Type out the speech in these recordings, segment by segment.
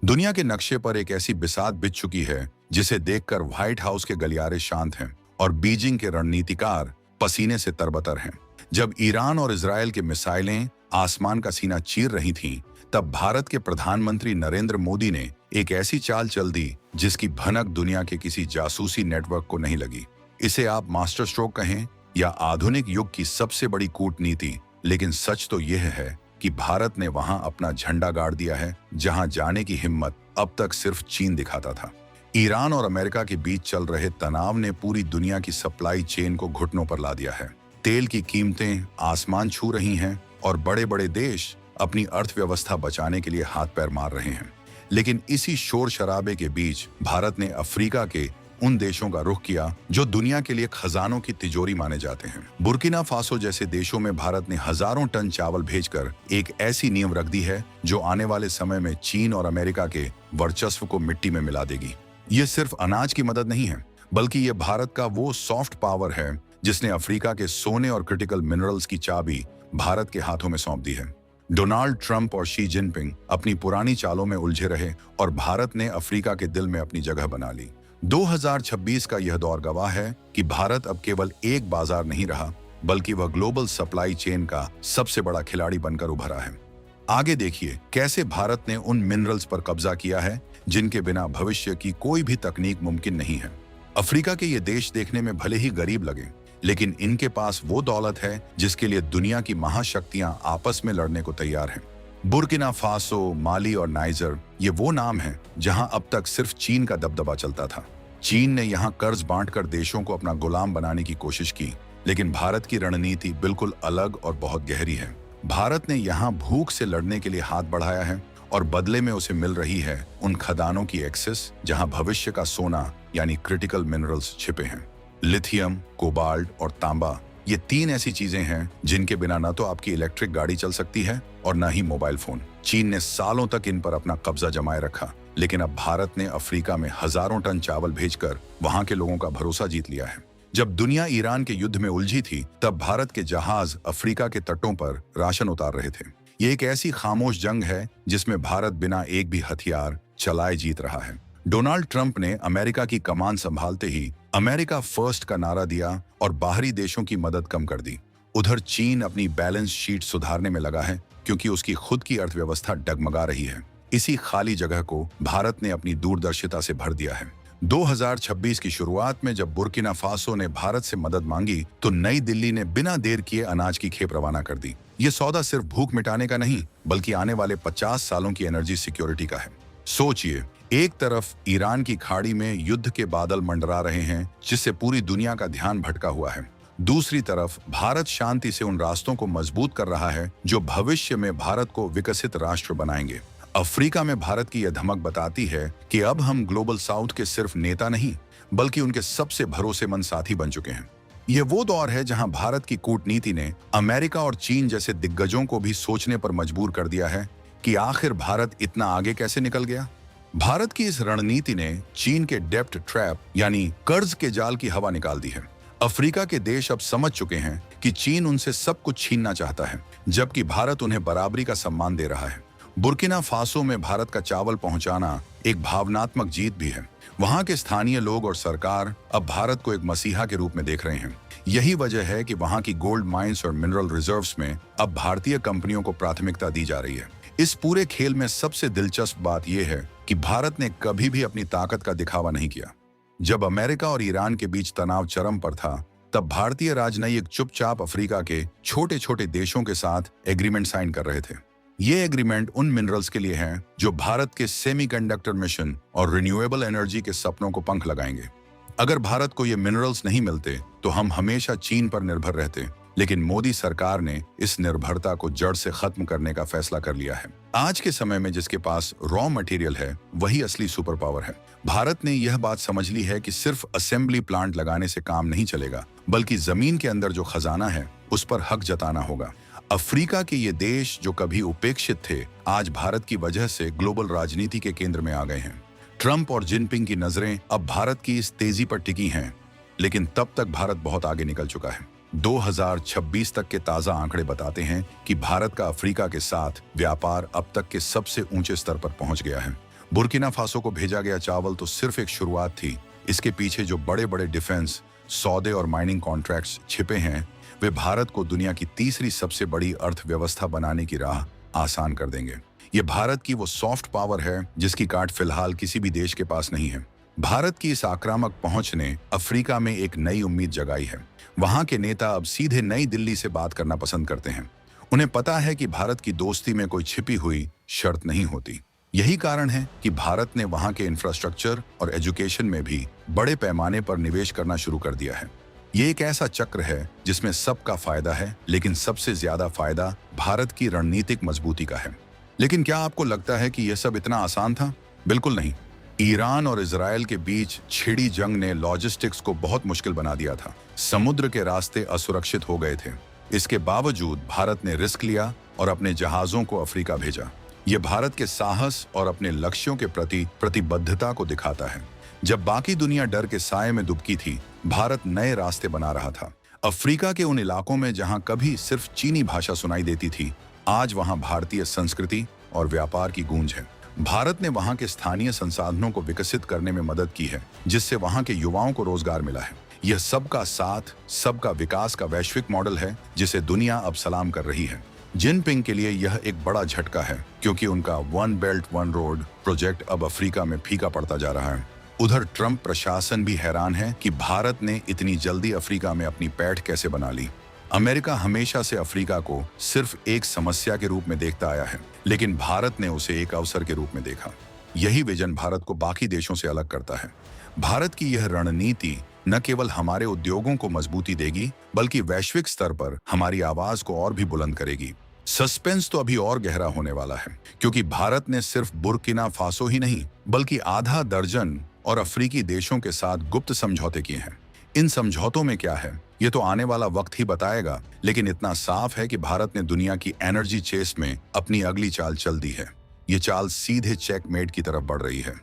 दुनिया के नक्शे पर एक ऐसी बिसात बिछ चुकी है जिसे देखकर व्हाइट हाउस के गलियारे शांत हैं और बीजिंग के रणनीतिकार पसीने से तरबतर हैं। जब ईरान और इजरायल के मिसाइलें आसमान का सीना चीर रही थीं, तब भारत के प्रधानमंत्री नरेंद्र मोदी ने एक ऐसी चाल चल दी जिसकी भनक दुनिया के किसी जासूसी नेटवर्क को नहीं लगी। इसे आप मास्टर स्ट्रोक कहें या आधुनिक युग की सबसे बड़ी कूटनीति, लेकिन सच तो यह है कि भारत ने वहां अपना झंडा गाड़ दिया है जहां जाने की हिम्मत अब तक सिर्फ चीन दिखाता था। ईरान और अमेरिका के बीच चल रहे तनाव ने पूरी दुनिया की सप्लाई चेन को घुटनों पर ला दिया है। तेल की कीमतें आसमान छू रही हैं और बड़े बड़े देश अपनी अर्थव्यवस्था बचाने के लिए हाथ पैर मार रहे हैं। लेकिन इसी शोर शराबे के बीच भारत ने अफ्रीका के उन देशों का रुख किया जो दुनिया के लिए खजानों की तिजोरी माने जाते हैं। बुर्किना फासो जैसे देशों में भारत ने हजारों टन चावल भेजकर एक ऐसी नींव रख दी है जो आने वाले समय में चीन और अमेरिका के वर्चस्व को मिट्टी में मिला देगी। ये सिर्फ अनाज की मदद नहीं है, बल्कि ये भारत का वो सॉफ्ट पावर है जिसने अफ्रीका के सोने और क्रिटिकल मिनरल्स की चाबी भारत के हाथों में सौंप दी है। डोनाल्ड ट्रंप और शी जिनपिंग अपनी पुरानी चालों में उलझे रहे और भारत ने अफ्रीका के दिल में अपनी जगह बना ली। 2026 का यह दौर गवाह है कि भारत अब केवल एक बाजार नहीं रहा, बल्कि वह ग्लोबल सप्लाई चेन का सबसे बड़ा खिलाड़ी बनकर उभरा है। आगे देखिए कैसे भारत ने उन मिनरल्स पर कब्जा किया है जिनके बिना भविष्य की कोई भी तकनीक मुमकिन नहीं है। अफ्रीका के ये देश देखने में भले ही गरीब लगे, लेकिन इनके पास वो दौलत है जिसके लिए दुनिया की महाशक्तियां आपस में लड़ने को तैयार हैं। बुर्किना फासो, माली और नाइजर ये वो नाम हैं जहां अब तक सिर्फ चीन का दबदबा चलता था। चीन ने यहां कर्ज बांटकर देशों को अपना गुलाम बनाने की कोशिश की, लेकिन भारत की रणनीति बिल्कुल अलग और बहुत गहरी है। भारत ने यहां भूख से लड़ने के लिए हाथ बढ़ाया है और बदले में उसे मिल रही है उन खदानों की एक्सेस जहां भविष्य का सोना यानी क्रिटिकल मिनरल्स छिपे हैं। लिथियम, कोबाल्ट और तांबा ये तीन ऐसी चीजें हैं जिनके बिना न तो आपकी इलेक्ट्रिक गाड़ी चल सकती है और न ही मोबाइल फोन। चीन ने सालों तक इन पर अपना कब्जा जमाए रखा, लेकिन अब भारत ने अफ्रीका में हजारों टन चावल भेजकर वहां के लोगों का भरोसा जीत लिया है। जब दुनिया ईरान के युद्ध में उलझी थी, तब भारत के जहाज अफ्रीका के तटों पर राशन उतार रहे थे। ये एक ऐसी खामोश जंग है जिसमें भारत बिना एक भी हथियार चलाए जीत रहा है। डोनाल्ड ट्रंप ने अमेरिका की कमान संभालते ही अमेरिका फर्स्ट का नारा दिया और बाहरी देशों की मदद कम कर दी। उधर चीन अपनी बैलेंस शीट सुधारने में लगा है क्योंकि उसकी खुद की अर्थव्यवस्था डगमगा रही है। इसी खाली जगह को भारत ने अपनी दूरदर्शिता से भर दिया है। 2026 की शुरुआत में जब बुर्किना फासो ने भारत से मदद मांगी, तो नई दिल्ली ने बिना देर किए अनाज की खेप रवाना कर दी। ये सौदा सिर्फ भूख मिटाने का नहीं, बल्कि आने वाले 50 सालों की एनर्जी सिक्योरिटी का है। सोचिए, एक तरफ ईरान की खाड़ी में युद्ध के बादल मंडरा रहे हैं जिससे पूरी दुनिया का ध्यान भटका हुआ है। दूसरी तरफ भारत शांति से उन रास्तों को मजबूत कर रहा है जो भविष्य में भारत को विकसित राष्ट्र बनाएंगे। अफ्रीका में भारत की यह धमक बताती है कि अब हम ग्लोबल साउथ के सिर्फ नेता नहीं, बल्कि उनके सबसे भरोसेमंद साथी बन चुके हैं। यह वो दौर है जहां भारत की कूटनीति ने अमेरिका और चीन जैसे दिग्गजों को भी सोचने पर मजबूर कर दिया है कि आखिर भारत इतना आगे कैसे निकल गया। भारत की इस रणनीति ने चीन के डेब्ट ट्रैप यानी कर्ज के जाल की हवा निकाल दी है। अफ्रीका के देश अब समझ चुके हैं कि चीन उनसे सब कुछ छीनना चाहता है, जबकि भारत उन्हें बराबरी का सम्मान दे रहा है। बुर्किना फासो में भारत का चावल पहुंचाना एक भावनात्मक जीत भी है। वहां के स्थानीय लोग और सरकार अब भारत को एक मसीहा के रूप में देख रहे हैं। यही वजह है कि वहां की गोल्ड माइंस और मिनरल रिजर्व्स में अब भारतीय कंपनियों को प्राथमिकता दी जा रही है। इस पूरे खेल में सबसे दिलचस्प बात यह है कि भारत ने कभी भी अपनी ताकत का दिखावा नहीं किया। जब अमेरिका और ईरान के बीच तनाव चरम पर था, तब भारतीय राजनयिक चुपचाप अफ्रीका के छोटे छोटे देशों के साथ एग्रीमेंट साइन कर रहे थे। ये एग्रीमेंट उन मिनरल्स के लिए हैं जो भारत के सेमीकंडक्टर मिशन और रिन्यूएबल एनर्जी के सपनों को पंख लगाएंगे। अगर भारत को ये मिनरल्स नहीं मिलते तो हम हमेशा चीन पर निर्भर रहते, लेकिन मोदी सरकार ने इस निर्भरता को जड़ से खत्म करने का फैसला कर लिया है। आज के समय में जिसके पास रॉ मटेरियल है, वही असली सुपर पावर है। भारत ने यह बात समझ ली है कि सिर्फ असेंबली प्लांट लगाने से काम नहीं चलेगा, बल्कि जमीन के अंदर जो खजाना है उस पर हक जताना होगा। अफ्रीका के ये देश जो कभी उपेक्षित थे, आज भारत की वजह से ग्लोबल राजनीति के केंद्र में आ गए हैं। ट्रंप और जिनपिंग की नजरें अब भारत की इस तेजी पर टिकी हैं, लेकिन तब तक भारत बहुत आगे निकल चुका है। 2026 तक के ताजा आंकड़े बताते हैं कि भारत का अफ्रीका के साथ व्यापार अब तक के सबसे ऊंचे स्तर पर पहुंच गया है। बुर्किना फासो को भेजा गया चावल तो सिर्फ एक शुरुआत थी। इसके पीछे जो बड़े बड़े डिफेंस, सौदे और माइनिंग कॉन्ट्रैक्ट्स छिपे हैं, वे भारत को दुनिया की तीसरी सबसे बड़ी अर्थव्यवस्था बनाने की राह आसान कर देंगे। ये भारत की वो सॉफ्ट पावर है जिसकी काट फिलहाल किसी भी देश के पास नहीं है। भारत की इस आक्रामक पहुंच ने अफ्रीका में एक नई उम्मीद जगाई है। वहां के नेता अब सीधे नई दिल्ली से बात करना पसंद करते हैं। उन्हें पता है कि भारत की दोस्ती में कोई छिपी हुई शर्त नहीं होती। यही कारण है कि भारत ने वहां के इंफ्रास्ट्रक्चर और एजुकेशन में भी बड़े पैमाने पर निवेश करना शुरू कर दिया है। ये एक ऐसा चक्र है जिसमें सबका फायदा है, लेकिन सबसे ज्यादा फायदा भारत की रणनीतिक मजबूती का है। लेकिन क्या आपको लगता है कि यह सब इतना आसान था? बिल्कुल नहीं। ईरान और इजराइल के बीच छिड़ी जंग ने लॉजिस्टिक्स को बहुत मुश्किल बना दिया था। समुद्र के रास्ते असुरक्षित हो गए थे। इसके बावजूद भारत ने रिस्क लिया और अपने जहाजों को अफ्रीका भेजा। यह भारत के साहस और अपने लक्ष्यों के प्रति प्रतिबद्धता को दिखाता है। जब बाकी दुनिया डर के साए में दुबकी थी, भारत नए रास्ते बना रहा था। अफ्रीका के उन इलाकों में जहां कभी सिर्फ चीनी भाषा सुनाई देती थी, आज वहां भारतीय संस्कृति और व्यापार की गूंज है। भारत ने वहां के स्थानीय संसाधनों को विकसित करने में मदद की है, जिससे वहां के युवाओं को रोजगार मिला है। यह सबका साथ, सबका विकास का वैश्विक मॉडल है जिसे दुनिया अब सलाम कर रही है। जिनपिंग के लिए यह एक बड़ा झटका है, क्योंकि उनका one belt one road project अब अफ्रीका में फीका पड़ता जा रहा है। उधर ट्रंप प्रशासन भी हैरान है कि भारत ने इतनी जल्दी अफ्रीका में अपनी पैठ कैसे बना ली। अमेरिका हमेशा से अफ्रीका को सिर्फ एक समस्या के रूप में देखता आया है, लेकिन भारत ने उसे एक अवसर के रूप में देखा। यही विजन भारत को बाकी देशों से अलग करता है। भारत की यह रणनीति न केवल हमारे उद्योगों को मजबूती देगी, बल्कि वैश्विक स्तर पर हमारी आवाज को और भी बुलंद करेगी। सस्पेंस तो अभी और गहरा होने वाला है, क्योंकि भारत ने सिर्फ बुर्किना फासो ही नहीं, बल्कि आधा दर्जन और अफ्रीकी देशों के साथ गुप्त समझौते किए हैं। इन समझौतों में क्या है, ये तो आने वाला वक्त ही बताएगा, लेकिन इतना साफ है कि भारत ने दुनिया की एनर्जी चेस में अपनी अगली चाल चल दी है। ये चाल सीधे चेकमेट की तरफ बढ़ रही है।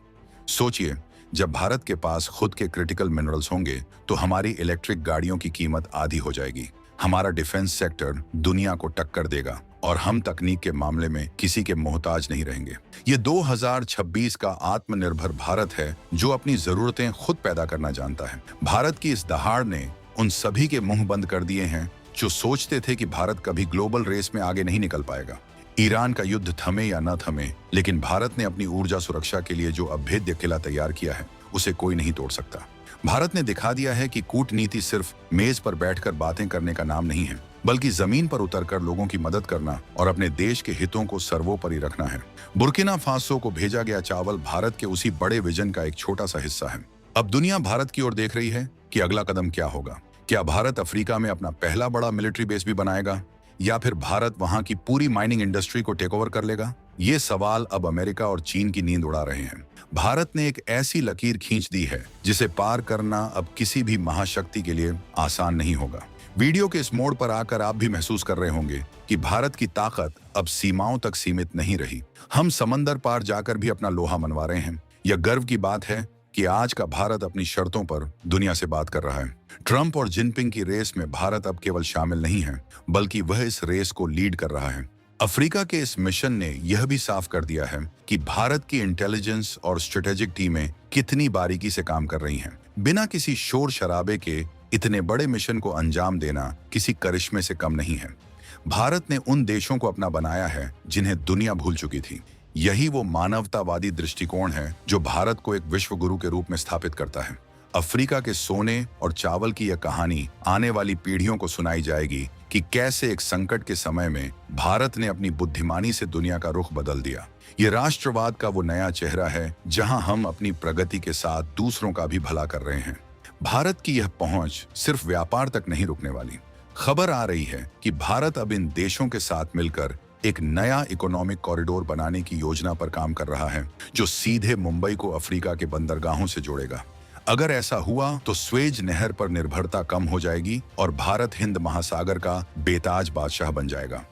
सोचिए, जब भारत के पास खुद के क्रिटिकल मिनरल्स होंगे, तो हमारी इलेक्ट्रिक गाड़ियों की कीमत आधी हो जाएगी। हमारा डिफेंस सेक्टर दुनिया को टक्कर देगा और हम तकनीक के मामले में किसी के मोहताज नहीं रहेंगे। ये 2026 का आत्मनिर्भर भारत है, जो अपनी जरूरतें खुद पैदा करना जानता है। भारत की इस दहाड़ ने उन सभी के मुंह बंद कर दिए हैं जो सोचते थे कि भारत कभी ग्लोबल रेस में आगे नहीं निकल पाएगा। ईरान का युद्ध थमे या न थमे, लेकिन भारत ने अपनी ऊर्जा सुरक्षा के लिए जो अभेद्य किला तैयार किया है, उसे कोई नहीं तोड़ सकता। भारत ने दिखा दिया है कि कूटनीति सिर्फ मेज पर बैठकर बातें करने का नाम नहीं है, बल्कि जमीन पर उतरकर लोगों की मदद करना और अपने देश के हितों को सर्वोपरि रखना है। बुर्किना फासो को भेजा गया चावल भारत के उसी बड़े विजन का एक छोटा सा हिस्सा है। अब दुनिया भारत की ओर देख रही है कि अगला कदम क्या होगा। क्या भारत अफ्रीका में अपना पहला बड़ा मिलिट्री बेस भी बनाएगा, या फिर भारत वहां की पूरी माइनिंग इंडस्ट्री को टेक ओवर कर लेगा? ये सवाल अब अमेरिका और चीन की नींद उड़ा रहे हैं। भारत ने एक ऐसी लकीर खींच दी है जिसे पार करना अब किसी भी महाशक्ति के लिए आसान नहीं होगा। वीडियो के इस मोड़ पर आकर आप भी महसूस कर रहे होंगे कि भारत की ताकत अब सीमाओं तक सीमित नहीं रही। हम समंदर पार जाकर भी अपना लोहा मनवा रहे हैं। यह गर्व की बात है कि आज का भारत अपनी शर्तों पर दुनिया से बात कर रहा है। ट्रंप और जिनपिंग की रेस में भारत अब केवल शामिल नहीं है, बल्कि वह इस रेस को लीड कर रहा है। अफ्रीका के इस मिशन ने यह भी साफ कर दिया है कि भारत की इंटेलिजेंस और स्ट्रेटेजिक टीमें कितनी बारीकी से काम कर रही हैं। बिना किसी शोर शराबे के इतने बड़े मिशन को अंजाम देना किसी करिश्मे से कम नहीं है। भारत ने उन देशों को अपना बनाया है जिन्हें दुनिया भूल चुकी थी। यही वो मानवतावादी दृष्टिकोण है जो भारत को एक विश्व गुरु के रूप में स्थापित करता है। अफ्रीका के सोने और चावल की यह कहानी आने वाली पीढ़ियों को सुनाई जाएगी कि कैसे एक संकट के समय में भारत ने अपनी बुद्धिमानी से दुनिया का रुख बदल दिया। ये राष्ट्रवाद का वो नया चेहरा है जहां हम अपनी प्रगति के साथ दूसरों का भी भला कर रहे हैं। भारत की यह पहुंच सिर्फ व्यापार तक नहीं रुकने वाली। खबर आ रही है कि भारत अब इन देशों के साथ मिलकर एक नया इकोनॉमिक कॉरिडोर बनाने की योजना पर काम कर रहा है, जो सीधे मुंबई को अफ्रीका के बंदरगाहों से जोड़ेगा। अगर ऐसा हुआ तो स्वेज नहर पर निर्भरता कम हो जाएगी और भारत हिंद महासागर का बेताज बादशाह बन जाएगा।